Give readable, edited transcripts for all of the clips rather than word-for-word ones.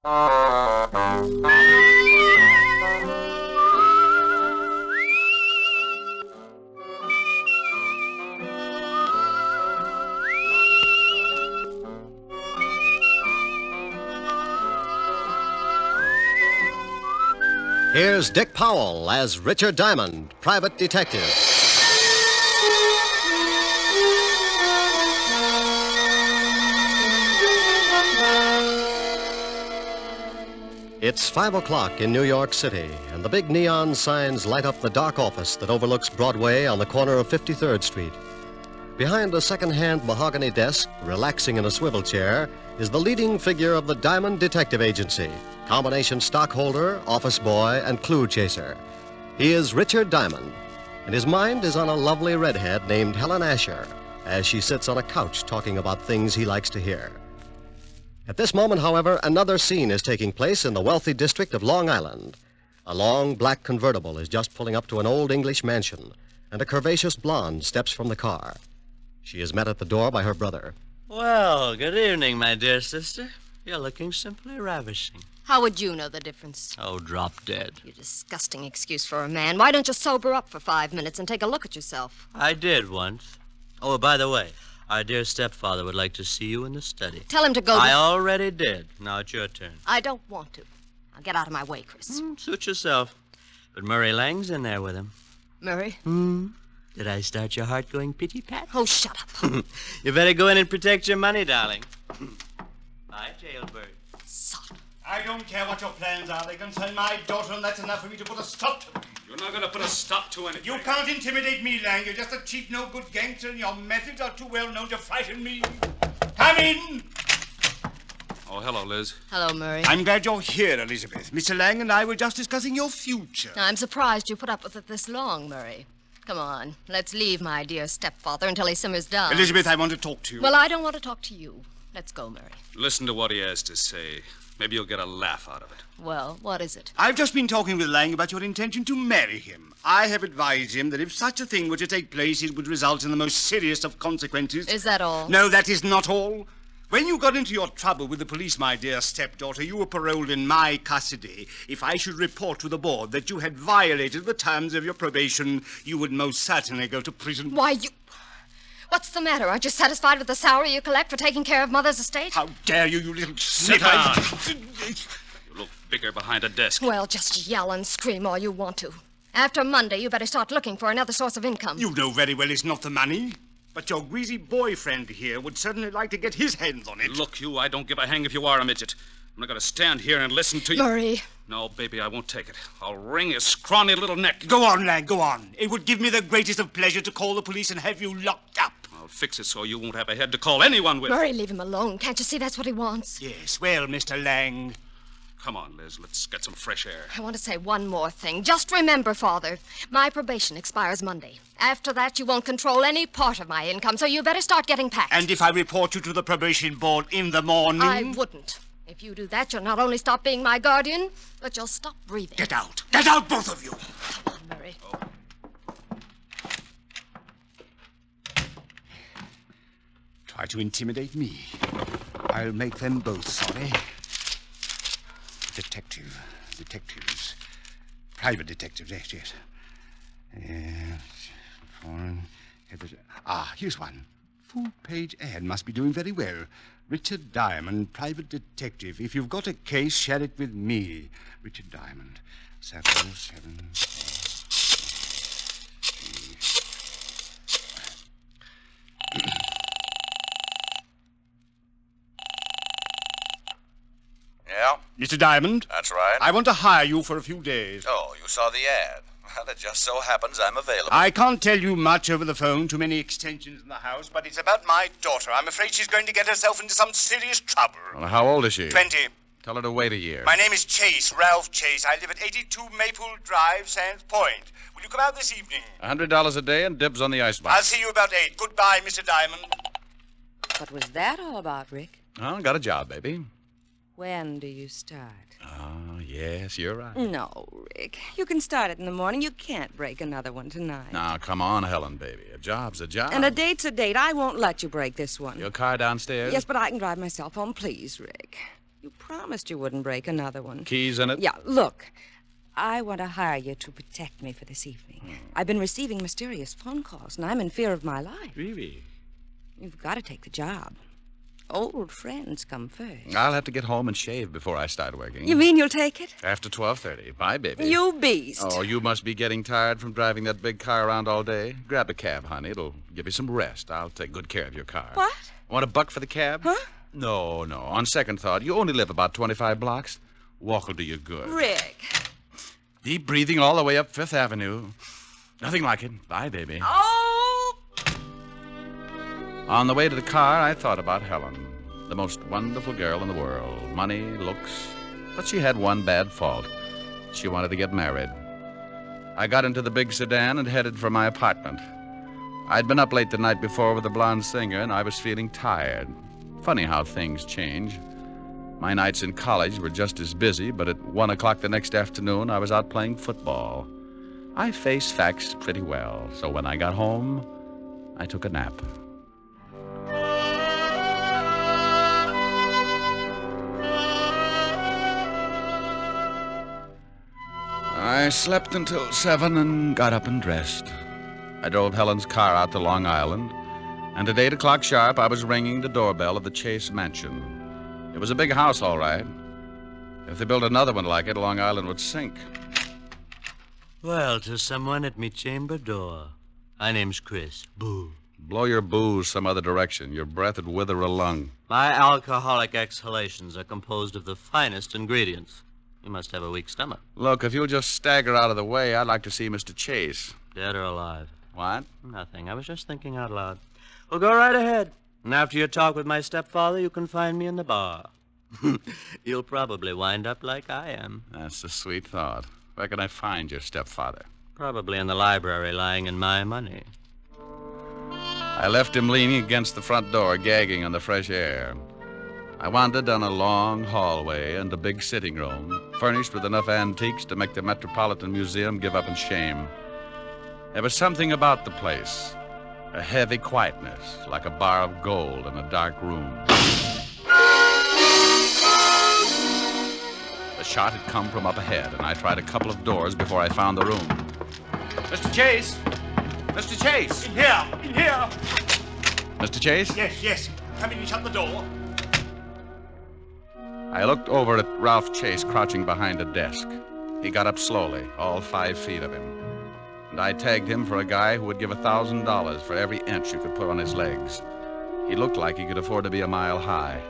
Here's Dick Powell as Richard Diamond, private detective. It's 5 o'clock in New York City, and the big neon signs light up the dark office that overlooks Broadway on the corner of 53rd Street. Behind a second-hand mahogany desk, relaxing in a swivel chair, is the leading figure of the Diamond Detective Agency, combination stockholder, office boy, and clue chaser. He is Richard Diamond, and his mind is on a lovely redhead named Helen Asher as she sits on a couch talking about things he likes to hear. At this moment, however, another scene is taking place in the wealthy district of Long Island. A long black convertible is just pulling up to an old English mansion, and a curvaceous blonde steps from the car. She is met at the door by her brother. Well, good evening, my dear sister. You're looking simply ravishing. How would you know the difference? Oh, drop dead. You disgusting excuse for a man. Why don't you sober up for 5 minutes and take a look at yourself? I did once. Oh, by the way, our dear stepfather would like to see you in the study. Tell him to go. I already did. Now it's your turn. I don't want to. Now get out of my way, Chris. Suit yourself. But Murray Lang's in there with him. Murray? Did I start your heart going pitty-pat? Oh, shut up. You better go in and protect your money, darling. Bye, jailbird. Sod. I don't care what your plans are. They concern my daughter, and that's enough for me to put a stop to them. You're not going to put a stop to anything. You can't intimidate me, Lang. You're just a cheap, no-good gangster, and your methods are too well known to frighten me. Come in! Oh, hello, Liz. Hello, Murray. I'm glad you're here, Elizabeth. Mr. Lang and I were just discussing your future. I'm surprised you put up with it this long, Murray. Come on, let's leave my dear stepfather until he simmers down. Elizabeth, I want to talk to you. Well, I don't want to talk to you. Let's go, Murray. Listen to what he has to say. Maybe you'll get a laugh out of it. Well, what is it? I've just been talking with Lang about your intention to marry him. I have advised him that if such a thing were to take place, it would result in the most serious of consequences. Is that all? No, that is not all. When you got into your trouble with the police, my dear stepdaughter, you were paroled in my custody. If I should report to the board that you had violated the terms of your probation, you would most certainly go to prison. Why, you... What's the matter? Aren't you satisfied with the salary you collect for taking care of Mother's estate? How dare you, you little Sit snipper! down. You look bigger behind a desk. Well, just yell and scream all you want to. After Monday, you better start looking for another source of income. You know very well it's not the money. But your greasy boyfriend here would certainly like to get his hands on it. Look, you, I don't give a hang if you are a midget. I'm not going to stand here and listen to you. Murray. No, baby, I won't take it. I'll wring his scrawny little neck. Go on, lad, go on. It would give me the greatest of pleasure to call the police and have you locked up. I'll fix it so you won't have a head to call anyone with. Murray, leave him alone. Can't you see that's what he wants? Yes, well, Mr. Lang. Come on, Liz, let's get some fresh air. I want to say one more thing. Just remember, Father, my probation expires Monday. After that, you won't control any part of my income, so you better start getting packed. And if I report you to the probation board in the morning? I wouldn't. If you do that, you'll not only stop being my guardian, but you'll stop breathing. Get out. Get out, both of you. Come on, Murray. Try to intimidate me. I'll make them both sorry. Detectives. Private detectives, yes. Foreign. Here's one. Full-page ad must be doing very well. Richard Diamond, private detective. If you've got a case, share it with me. Richard Diamond. 7. Yeah? Mr. Diamond? That's right. I want to hire you for a few days. Oh, you saw the ad. Well, it just so happens I'm available. I can't tell you much over the phone, too many extensions in the house, but it's about my daughter. I'm afraid she's going to get herself into some serious trouble. Well, how old is she? 20. Tell her to wait a year. My name is Chase, Ralph Chase. I live at 82 Maple Drive, Sands Point. Will you come out this evening? $100 a day and dibs on the icebox. I'll see you about 8. Goodbye, Mr. Diamond. What was that all about, Rick? Oh, got a job, baby. When do you start? Oh, yes, you're right. No, Rick. You can start it in the morning. You can't break another one tonight. Now, come on, Helen, baby. A job's a job. And a date's a date. I won't let you break this one. Your car downstairs? Yes, but I can drive myself home. Please, Rick. You promised you wouldn't break another one. Keys in it? Yeah, look. I want to hire you to protect me for this evening. I've been receiving mysterious phone calls, and I'm in fear of my life. Really? You've got to take the job. Old friends come first. I'll have to get home and shave before I start working. You mean you'll take it? After 12:30. Bye, baby. You beast. Oh, you must be getting tired from driving that big car around all day. Grab a cab, honey. It'll give you some rest. I'll take good care of your car. What? Want a buck for the cab? Huh? No. On second thought, you only live about 25 blocks. Walk will do you good. Rick. Deep breathing all the way up Fifth Avenue. Nothing like it. Bye, baby. Oh! On the way to the car, I thought about Helen. The most wonderful girl in the world. Money, looks. But she had one bad fault. She wanted to get married. I got into the big sedan and headed for my apartment. I'd been up late the night before with the blonde singer, and I was feeling tired. Funny how things change. My nights in college were just as busy, but at 1 o'clock the next afternoon, I was out playing football. I face facts pretty well, so when I got home, I took a nap. I slept until 7 and got up and dressed. I drove Helen's car out to Long Island, and at 8 o'clock sharp, I was ringing the doorbell of the Chase Mansion. It was a big house, all right. If they built another one like it, Long Island would sink. Well, to someone at me chamber door. My name's Chris. Boo. Blow your booze some other direction. Your breath would wither a lung. My alcoholic exhalations are composed of the finest ingredients. You must have a weak stomach. Look, if you'll just stagger out of the way, I'd like to see Mr. Chase. Dead or alive? What? Nothing. I was just thinking out loud. Well, go right ahead. And after your talk with my stepfather, you can find me in the bar. You'll probably wind up like I am. That's a sweet thought. Where can I find your stepfather? Probably in the library, lying in my money. I left him leaning against the front door, gagging on the fresh air. I wandered down a long hallway and a big sitting room, furnished with enough antiques to make the Metropolitan Museum give up in shame. There was something about the place, a heavy quietness, like a bar of gold in a dark room. The shot had come from up ahead, and I tried a couple of doors before I found the room. Mr. Chase! Mr. Chase! In here! In here! Mr. Chase? Yes. Come in and shut the door. I looked over at Ralph Chase crouching behind a desk. He got up slowly, all 5 feet of him. And I tagged him for a guy who would give $1,000 for every inch you could put on his legs. He looked like he could afford to be a mile high.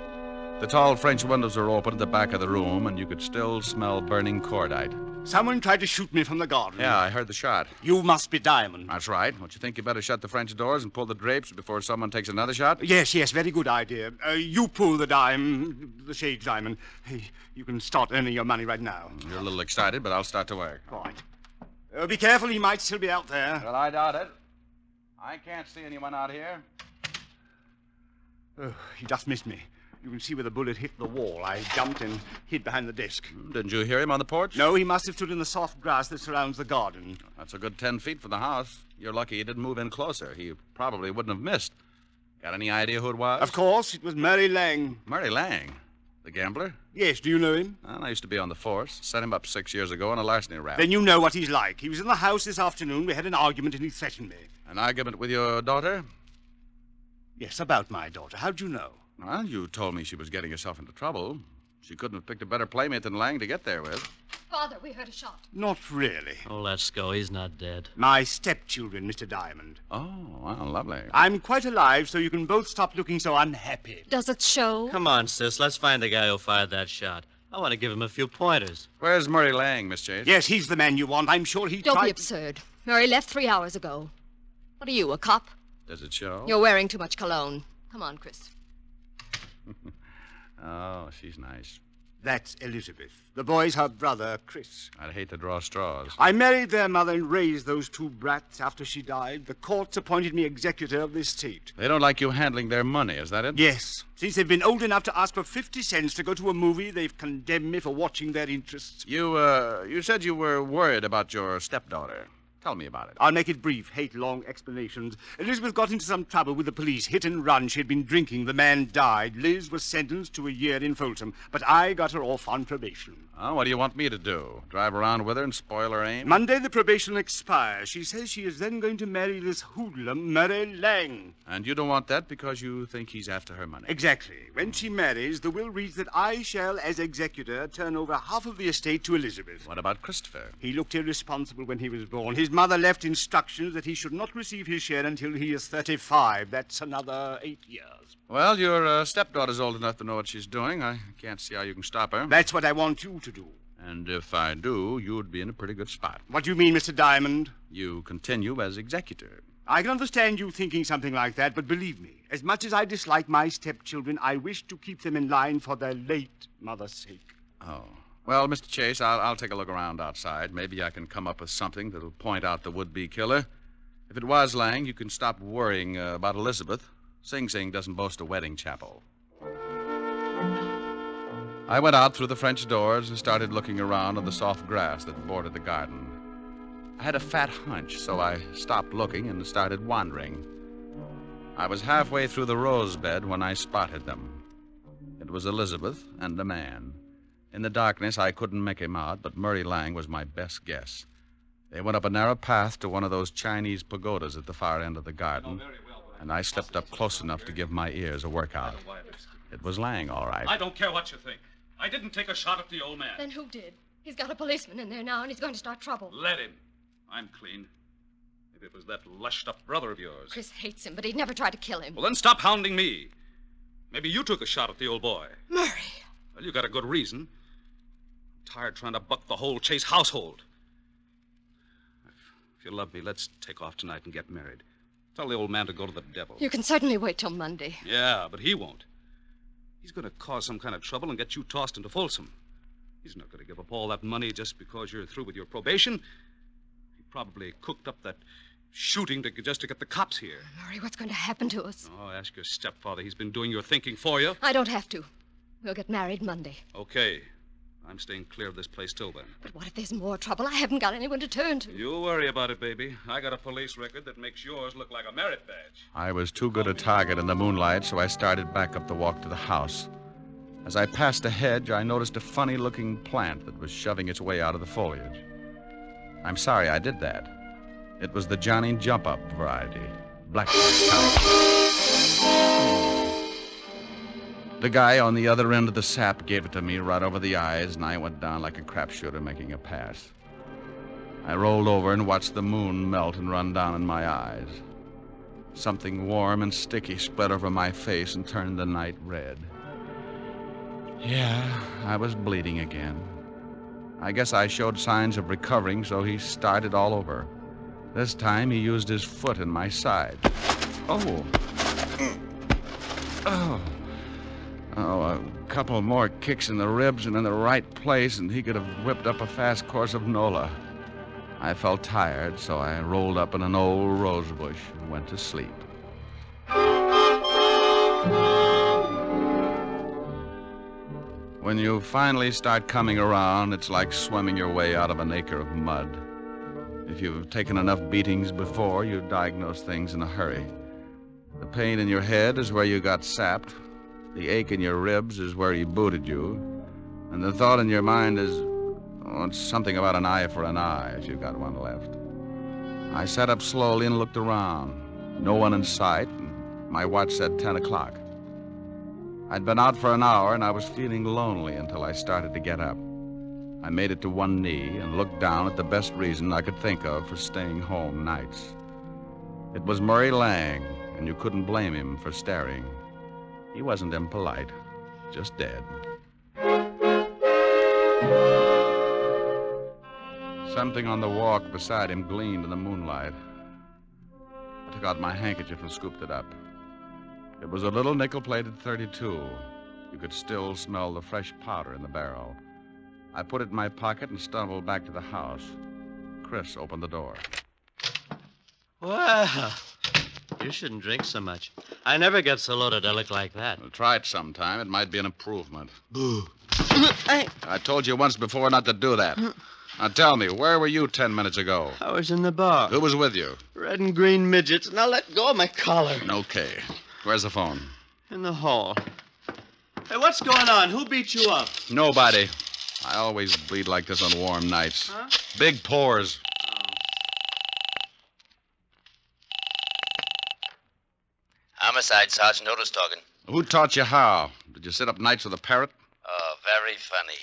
The tall French windows were open at the back of the room, and you could still smell burning cordite. Someone tried to shoot me from the garden. Yeah, I heard the shot. You must be Diamond. That's right. Don't you think you better shut the French doors and pull the drapes before someone takes another shot? Yes, very good idea. You pull the shades, Diamond. Hey, you can start earning your money right now. You're a little excited, but I'll start to work. Right. Be careful, he might still be out there. Well, I doubt it. I can't see anyone out here. Oh, he just missed me. You can see where the bullet hit the wall. I jumped and hid behind the desk. Didn't you hear him on the porch? No, he must have stood in the soft grass that surrounds the garden. That's a good 10 feet from the house. You're lucky he didn't move in closer. He probably wouldn't have missed. Got any idea who it was? Of course, it was Murray Lang. Murray Lang? The gambler? Yes, do you know him? Well, I used to be on the force. Set him up 6 years ago on a larceny rap. Then you know what he's like. He was in the house this afternoon. We had an argument and he threatened me. An argument with your daughter? Yes, about my daughter. How'd you know? Well, you told me she was getting herself into trouble. She couldn't have picked a better playmate than Lang to get there with. Father, we heard a shot. Not really. Oh, let's go. He's not dead. My stepchildren, Mr. Diamond. Oh, well, lovely. I'm quite alive, so you can both stop looking so unhappy. Does it show? Come on, sis. Let's find the guy who fired that shot. I want to give him a few pointers. Where's Murray Lang, Miss Chase? Yes, he's the man you want. I'm sure he Don't tried... be absurd. Murray left 3 hours ago. What are you, a cop? Does it show? You're wearing too much cologne. Come on, Chris. Oh, she's nice. That's Elizabeth. The boy's her brother, Chris. I'd hate to draw straws. I married their mother and raised those 2 brats after she died. The courts appointed me executor of the estate. They don't like you handling their money, is that it? Yes. Since they've been old enough to ask for 50 cents to go to a movie, they've condemned me for watching their interests. You said you were worried about your stepdaughter. Tell me about it. I'll make it brief. Hate long explanations. Elizabeth got into some trouble with the police. Hit and run. She had been drinking. The man died. Liz was sentenced to a year in Folsom. But I got her off on probation. Oh, what do you want me to do? Drive around with her and spoil her aim? Monday the probation expires. She says she is then going to marry this hoodlum, Murray Lang. And you don't want that because you think he's after her money? Exactly. When she marries, the will reads that I shall, as executor, turn over half of the estate to Elizabeth. What about Christopher? He looked irresponsible when he was born. His mother left instructions that he should not receive his share until he is 35. That's another 8 years. Well, your stepdaughter's old enough to know what she's doing. I can't see how you can stop her. That's what I want you to do. And if I do, you'd be in a pretty good spot. What do you mean, Mr. Diamond? You continue as executor. I can understand you thinking something like that, but believe me, as much as I dislike my stepchildren, I wish to keep them in line for their late mother's sake. Oh. Well, Mr. Chase, I'll take a look around outside. Maybe I can come up with something that'll point out the would-be killer. If it was Lang, you can stop worrying about Elizabeth. Sing Sing doesn't boast a wedding chapel. I went out through the French doors and started looking around on the soft grass that bordered the garden. I had a fat hunch, so I stopped looking and started wandering. I was halfway through the rose bed when I spotted them. It was Elizabeth and a man. In the darkness, I couldn't make him out, but Murray Lang was my best guess. They went up a narrow path to one of those Chinese pagodas at the far end of the garden, and I slipped up close enough to give my ears a workout. It was Lang, all right. I don't care what you think. I didn't take a shot at the old man. Then who did? He's got a policeman in there now, and he's going to start trouble. Let him. I'm clean. Maybe it was that lushed-up brother of yours. Chris hates him, but he'd never try to kill him. Well, then stop hounding me. Maybe you took a shot at the old boy. Murray. Well, you got a good reason. I'm tired trying to buck the whole Chase household. If you love me, let's take off tonight and get married. Tell the old man to go to the devil. You can certainly wait till Monday. Yeah, but he won't. He's going to cause some kind of trouble and get you tossed into Folsom. He's not going to give up all that money just because you're through with your probation. He probably cooked up that shooting just to get the cops here. Murray, what's going to happen to us? Oh, ask your stepfather. He's been doing your thinking for you. I don't have to. We'll get married Monday. Okay. I'm staying clear of this place till then. But what if there's more trouble? I haven't got anyone to turn to. You worry about it, baby. I got a police record that makes yours look like a merit badge. I was too good a target in the moonlight, so I started back up the walk to the house. As I passed a hedge, I noticed a funny-looking plant that was shoving its way out of the foliage. I'm sorry I did that. It was the Johnny Jump-Up variety. Blackjack kind. The guy on the other end of the sap gave it to me right over the eyes, and I went down like a crapshooter making a pass. I rolled over and watched the moon melt and run down in my eyes. Something warm and sticky spread over my face and turned the night red. Yeah, I was bleeding again. I guess I showed signs of recovering, so he started all over. This time he used his foot in my side. Oh, a couple more kicks in the ribs and in the right place, and he could have whipped up a fast course of Nola. I felt tired, so I rolled up in an old rose bush and went to sleep. When you finally start coming around, it's like swimming your way out of an acre of mud. If you've taken enough beatings before, you diagnose things in a hurry. The pain in your head is where you got sapped. The ache in your ribs is where he booted you. And the thought in your mind is, it's something about an eye for an eye, if you've got one left. I sat up slowly and looked around. No one in sight, and my watch said 10 o'clock. I'd been out for an hour, and I was feeling lonely until I started to get up. I made it to one knee and looked down at the best reason I could think of for staying home nights. It was Murray Lang, and you couldn't blame him for staring. He wasn't impolite, just dead. Something on the walk beside him gleamed in the moonlight. I took out my handkerchief and scooped it up. It was a little nickel-plated .32. You could still smell the fresh powder in the barrel. I put it in my pocket and stumbled back to the house. Chris opened the door. Well, you shouldn't drink so much. I never get so loaded I look like that. Well, try it sometime. It might be an improvement. Boo. I told you once before not to do that. Now tell me, where were you 10 minutes ago? I was in the bar. Who was with you? Red and green midgets. Now let go of my collar. Okay. Where's the phone? In the hall. Hey, what's going on? Who beat you up? Nobody. I always bleed like this on warm nights. Huh? Big pores. Homicide, Sergeant Otis talking. Who taught you how? Did you sit up nights with a parrot? Oh, very funny.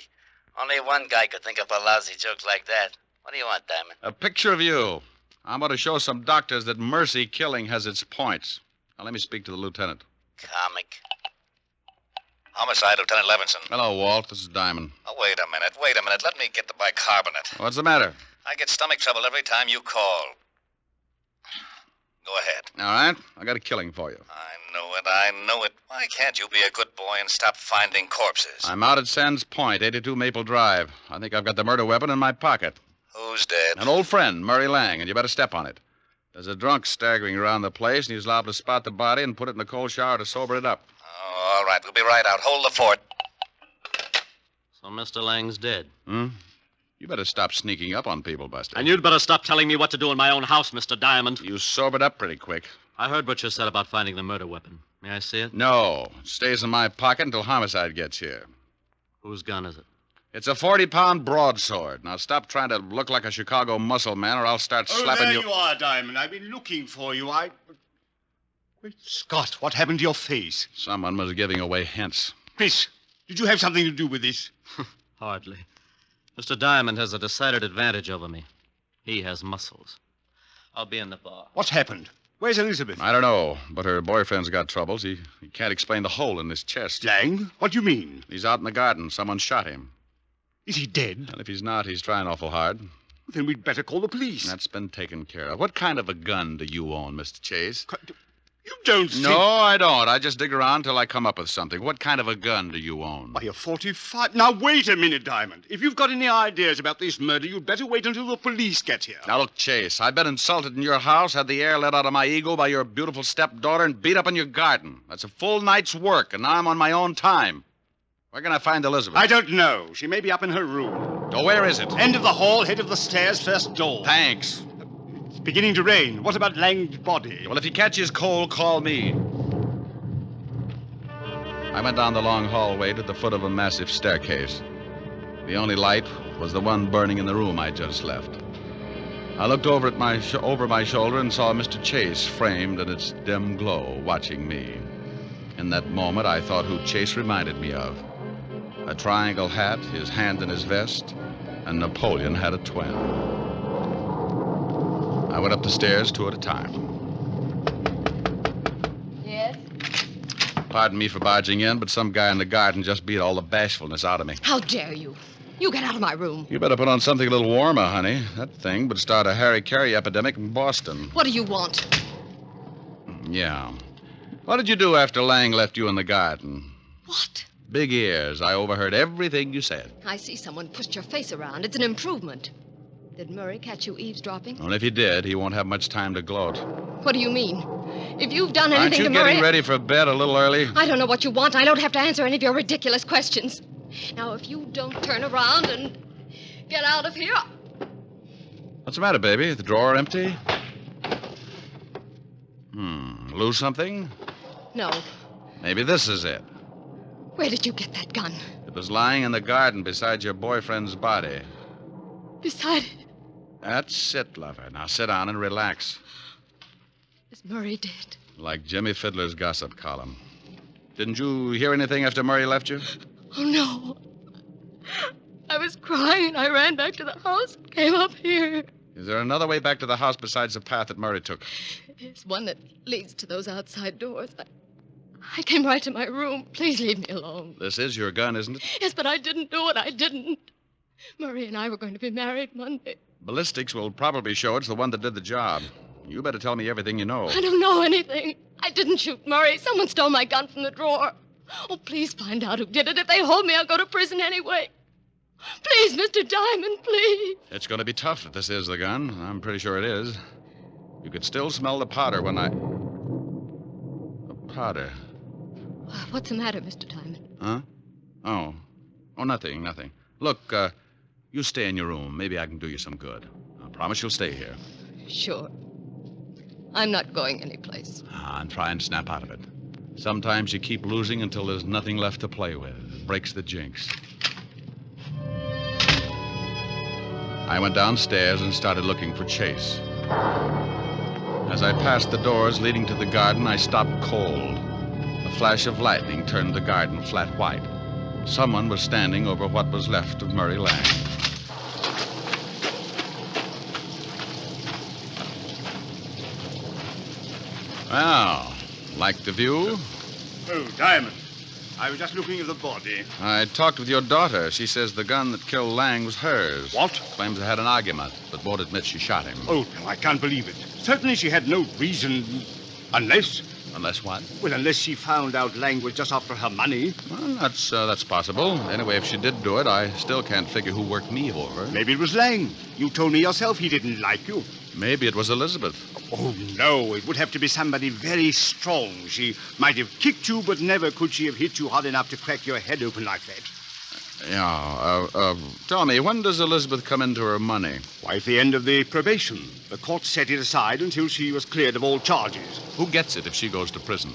Only one guy could think of a lousy joke like that. What do you want, Diamond? A picture of you. I'm going to show some doctors that mercy killing has its points. Now, let me speak to the lieutenant. Comic. Homicide, Lieutenant Levinson. Hello, Walt. This is Diamond. Oh, wait a minute. Let me get the bicarbonate. What's the matter? I get stomach trouble every time you call. Go ahead. All right. I got a killing for you. I know it. Why can't you be a good boy and stop finding corpses? I'm out at Sands Point, 82 Maple Drive. I think I've got the murder weapon in my pocket. Who's dead? An old friend, Murray Lang, and you better step on it. There's a drunk staggering around the place, and he's liable to spot the body and put it in a cold shower to sober it up. Oh, all right. We'll be right out. Hold the fort. So Mr. Lang's dead. You better stop sneaking up on people, Buster. And you'd better stop telling me what to do in my own house, Mr. Diamond. You sobered up pretty quick. I heard what you said about finding the murder weapon. May I see it? No. It stays in my pocket until Homicide gets here. Whose gun is it? It's a 40-pound broadsword. Now stop trying to look like a Chicago muscle man, or I'll start slapping there you. you are, Diamond. I've been looking for you. Great Scott, what happened to your face? Someone was giving away hints. Chris, did you have something to do with this? Hardly. Mr. Diamond has a decided advantage over me. He has muscles. I'll be in the bar. What's happened? Where's Elizabeth? I don't know, but her boyfriend's got troubles. He can't explain the hole in his chest. Lang? What do you mean? He's out in the garden. Someone shot him. Is he dead? And if he's not, he's trying awful hard. Then we'd better call the police. That's been taken care of. What kind of a gun do you own, Mr. Chase? You don't think... No, I don't. I just dig around till I come up with something. What kind of a gun do you own? Why, a 45... Now, wait a minute, Diamond. If you've got any ideas about this murder, you'd better wait until the police get here. Now, look, Chase, I've been insulted in your house, had the air let out of my ego by your beautiful stepdaughter, and beat up in your garden. That's a full night's work, and now I'm on my own time. Where can I find Elizabeth? I don't know. She may be up in her room. Oh, where is it? End of the hall, head of the stairs, first door. Thanks. It's beginning to rain. What about Lang's body? Well, if he catches cold, call me. I went down the long hallway to the foot of a massive staircase. The only light was the one burning in the room I just left. I looked over at over my shoulder and saw Mr. Chase framed in its dim glow, watching me. In that moment, I thought who Chase reminded me of. A triangle hat, his hand in his vest, and Napoleon had a twin. I went up the stairs 2 at a time. Yes? Pardon me for barging in, but some guy in the garden just beat all the bashfulness out of me. How dare you? You get out of my room. You better put on something a little warmer, honey. That thing would start a Harry Carey epidemic in Boston. What do you want? Yeah. What did you do after Lang left you in the garden? What? Big ears. I overheard everything you said. I see someone pushed your face around. It's an improvement. Did Murray catch you eavesdropping? Well, if he did, he won't have much time to gloat. What do you mean? If you've done anything Aren't you to Murray... getting ready for bed a little early? I don't know what you want. I don't have to answer any of your ridiculous questions. Now, if you don't turn around and get out of here... What's the matter, baby? The drawer empty? Lose something? No. Maybe this is it. Where did you get that gun? It was lying in the garden beside your boyfriend's body. Beside it. That's it, lover. Now sit down and relax. Is Murray dead? Like Jimmy Fiddler's gossip column. Didn't you hear anything after Murray left you? Oh, no. I was crying and I ran back to the house and came up here. Is there another way back to the house besides the path that Murray took? There's one that leads to those outside doors. I came right to my room. Please leave me alone. This is your gun, isn't it? Yes, but I didn't do it. I didn't. Murray and I were going to be married Monday. Ballistics will probably show it's the one that did the job. You better tell me everything you know. I don't know anything. I didn't shoot Murray. Someone stole my gun from the drawer. Oh, please find out who did it. If they hold me, I'll go to prison anyway. Please, Mr. Diamond, please. It's going to be tough if this is the gun. I'm pretty sure it is. You could still smell the powder when I... The powder. What's the matter, Mr. Diamond? Huh? Oh, nothing. Look, You stay in your room. Maybe I can do you some good. I promise you'll stay here. Sure. I'm not going anyplace. And try and snap out of it. Sometimes you keep losing until there's nothing left to play with. It breaks the jinx. I went downstairs and started looking for Chase. As I passed the doors leading to the garden, I stopped cold. A flash of lightning turned the garden flat white. Someone was standing over what was left of Murray Lang. Well, like the view? Oh, Diamond. I was just looking at the body. I talked with your daughter. She says the gun that killed Lang was hers. What? Claims they had an argument, but won't admit she shot him. Oh, no, I can't believe it. Certainly she had no reason. Unless... Unless what? Well, unless she found out Lang was just after her money. Well, that's possible. Anyway, if she did do it, I still can't figure who worked me over. Maybe it was Lang. You told me yourself he didn't like you. Maybe it was Elizabeth. Oh, no. It would have to be somebody very strong. She might have kicked you, but never could she have hit you hard enough to crack your head open like that. Yeah, tell me, when does Elizabeth come into her money? Why, at the end of the probation. The court set it aside until she was cleared of all charges. Who gets it if she goes to prison?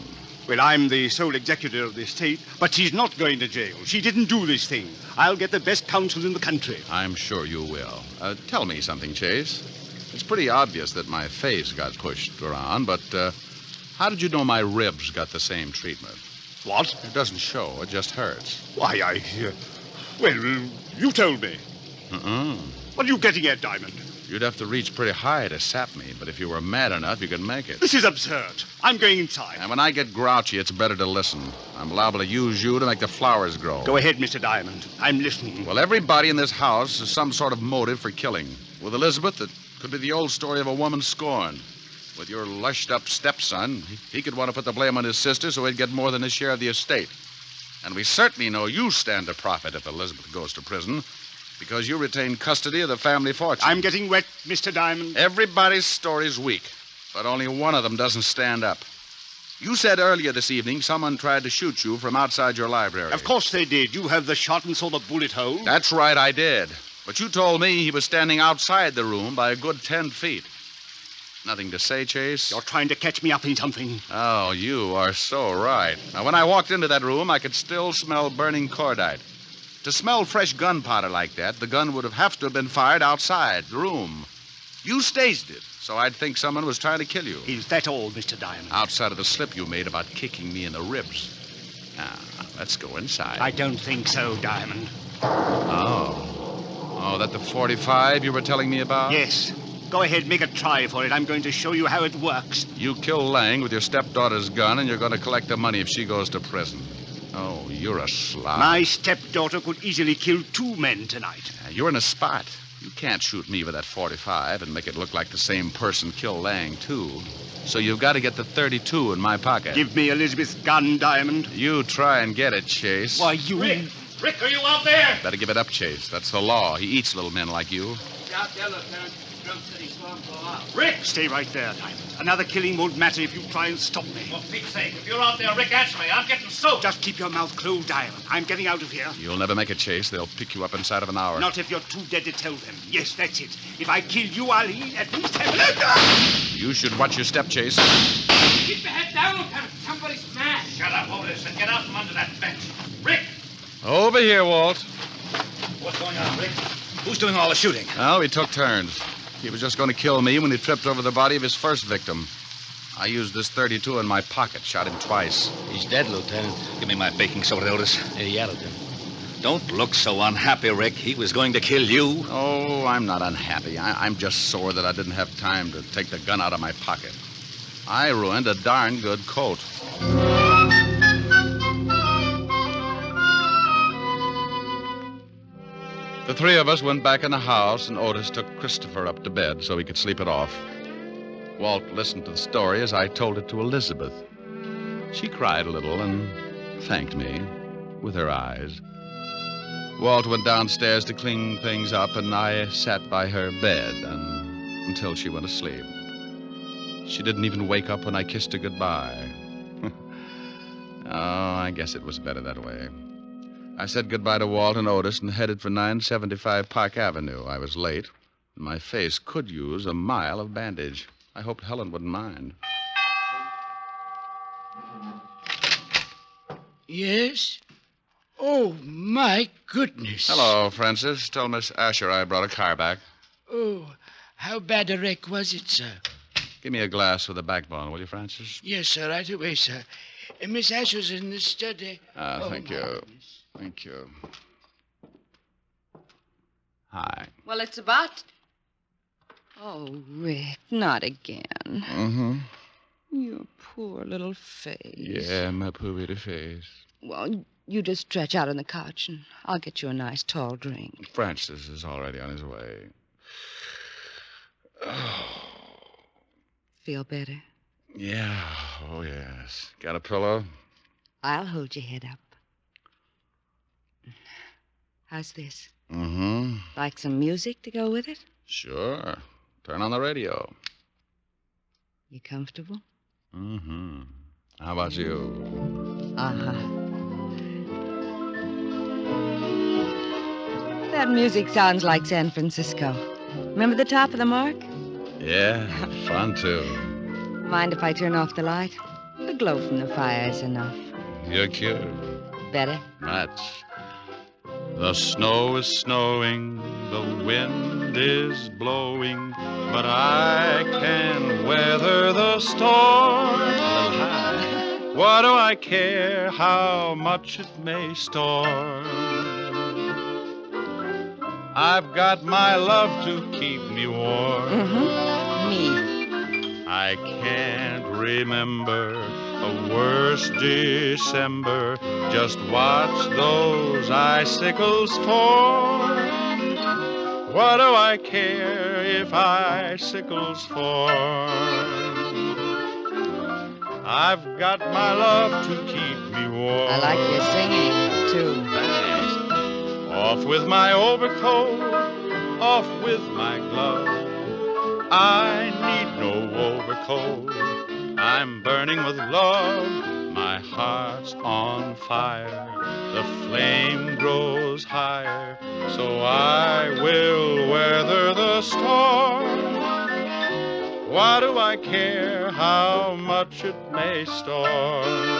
Well, I'm the sole executor of the estate, but she's not going to jail. She didn't do this thing. I'll get the best counsel in the country. I'm sure you will. Tell me something, Chase. It's pretty obvious that my face got pushed around, but how did you know my ribs got the same treatment? What? It doesn't show. It just hurts. Why, well, you told me. What are you getting at, Diamond? You'd have to reach pretty high to sap me, but if you were mad enough, you could make it. This is absurd. I'm going inside. And when I get grouchy, it's better to listen. I'm liable to use you to make the flowers grow. Go ahead, Mr. Diamond. I'm listening. Well, everybody in this house has some sort of motive for killing. With Elizabeth, it could be the old story of a woman scorned. With your lushed-up stepson, he could want to put the blame on his sister so he'd get more than his share of the estate. And we certainly know you stand to profit if Elizabeth goes to prison, because you retain custody of the family fortune. I'm getting wet, Mr. Diamond. Everybody's story's weak, but only one of them doesn't stand up. You said earlier this evening someone tried to shoot you from outside your library. Of course they did. You have the shot and saw the bullet hole. That's right, I did. But you told me he was standing outside the room by a good 10 feet. Nothing to say, Chase? You're trying to catch me up in something. Oh, you are so right. Now, when I walked into that room, I could still smell burning cordite. To smell fresh gunpowder like that, the gun would have to have been fired outside the room. You staged it, so I'd think someone was trying to kill you. Is that all, Mr. Diamond? Outside of the slip you made about kicking me in the ribs. Now, let's go inside. I don't think so, Diamond. Oh, that the 45 you were telling me about? Yes. Go ahead, make a try for it. I'm going to show you how it works. You kill Lang with your stepdaughter's gun, and you're going to collect the money if she goes to prison. Oh, you're a slob. My stepdaughter could easily kill 2 men tonight. You're in a spot. You can't shoot me with that 45 and make it look like the same person killed Lang, too. So you've got to get the 32 in my pocket. Give me Elizabeth's gun, Diamond. You try and get it, Chase. Why, you... Rick, are you out there? Better give it up, Chase. That's the law. He eats little men like you. Out there, Lieutenant. Drum said he saw him go out. Rick! Stay right there, Diamond. Another killing won't matter if you try and stop me. For Pete's sake, if you're out there, Rick, answer me. I'm getting soaked. Just keep your mouth closed, Diamond. I'm getting out of here. You'll never make it, Chase. They'll pick you up inside of an hour. Not if you're too dead to tell them. Yes, that's it. If I kill you, I'll at least have... You should watch your step, Chase. Keep your head down, Lieutenant. Somebody's mad. Shut up, Otis, and get out from under that bench. Rick! Over here, Walt. What's going on, Rick? Who's doing all the shooting? Well, we took turns. He was just going to kill me when he tripped over the body of his first victim. I used this 32 in my pocket, shot him twice. He's dead, Lieutenant. Give me my baking soda, Otis. Yeah, Lieutenant. Don't look so unhappy, Rick. He was going to kill you. Oh, I'm not unhappy. I'm just sore that I didn't have time to take the gun out of my pocket. I ruined a darn good coat. The 3 of us went back in the house, and Otis took Christopher up to bed so he could sleep it off. Walt listened to the story as I told it to Elizabeth. She cried a little and thanked me with her eyes. Walt went downstairs to clean things up, and I sat by her bed until she went to sleep. She didn't even wake up when I kissed her goodbye. Oh, I guess it was better that way. I said goodbye to Walt and Otis and headed for 975 Park Avenue. I was late. My face could use a mile of bandage. I hoped Helen wouldn't mind. Yes? Oh, my goodness. Hello, Francis. Tell Miss Asher I brought a car back. Oh, how bad a wreck was it, sir? Give me a glass with a backbone, will you, Francis? Yes, sir, right away, sir. Miss Asher's in the study. Thank you. Goodness. Thank you. Hi. Well, it's about... Oh, Rick, not again. Mm-hmm. Your poor little face. Yeah, my poor little face. Well, you just stretch out on the couch, and I'll get you a nice tall drink. Francis is already on his way. Oh. Feel better? Yeah, oh, yes. Got a pillow? I'll hold your head up. How's this? Mm-hmm. Like some music to go with it? Sure. Turn on the radio. You comfortable? Mm-hmm. How about you? Uh-huh. That music sounds like San Francisco. Remember the top of the mark? Yeah, fun, too. Mind if I turn off the light? The glow from the fire is enough. You're cute. Better? Much. The snow is snowing, the wind is blowing, but I can weather the storm. A little high. What do I care how much it may storm? I've got my love to keep me warm. Mm-hmm. Me. I can't remember a worse December. Just watch those icicles fall. What do I care if icicles fall? I've got my love to keep me warm. I like your singing, too. Thanks. Off with my overcoat, off with my glove. I need no overcoat. I'm burning with love. My heart's on fire. The flame grows higher. So I will weather the storm. Why do I care how much it may storm?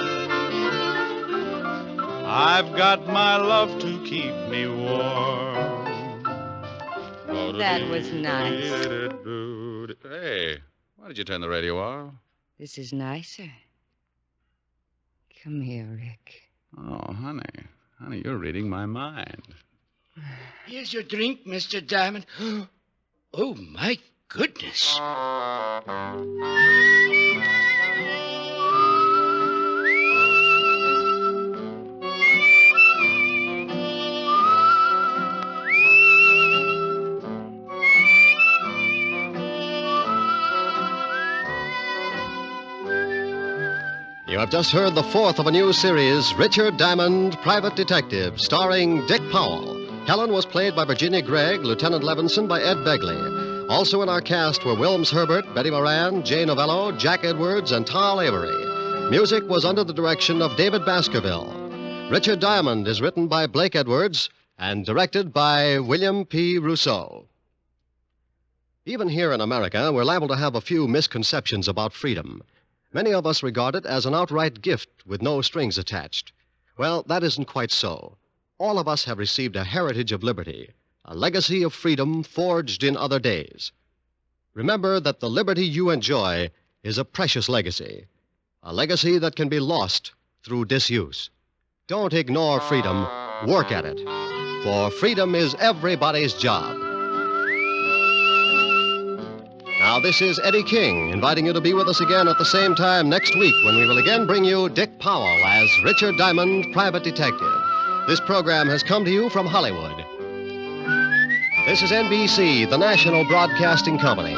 I've got my love to keep me warm. That was nice. Hey, why did you turn the radio off? This is nicer. Come here, Rick. Oh, honey. Honey, you're reading my mind. Here's your drink, Mr. Diamond. Oh, my goodness. You have just heard the fourth of a new series, Richard Diamond, Private Detective, starring Dick Powell. Helen was played by Virginia Gregg, Lieutenant Levinson by Ed Begley. Also in our cast were Wilms Herbert, Betty Moran, Jay Novello, Jack Edwards, and Tal Avery. Music was under the direction of David Baskerville. Richard Diamond is written by Blake Edwards and directed by William P. Rousseau. Even here in America, we're liable to have a few misconceptions about freedom. Many of us regard it as an outright gift with no strings attached. Well, that isn't quite so. All of us have received a heritage of liberty, a legacy of freedom forged in other days. Remember that the liberty you enjoy is a precious legacy, a legacy that can be lost through disuse. Don't ignore freedom, work at it, for freedom is everybody's job. Now, this is Eddie King, inviting you to be with us again at the same time next week when we will again bring you Dick Powell as Richard Diamond, Private Detective. This program has come to you from Hollywood. This is NBC, the national broadcasting company.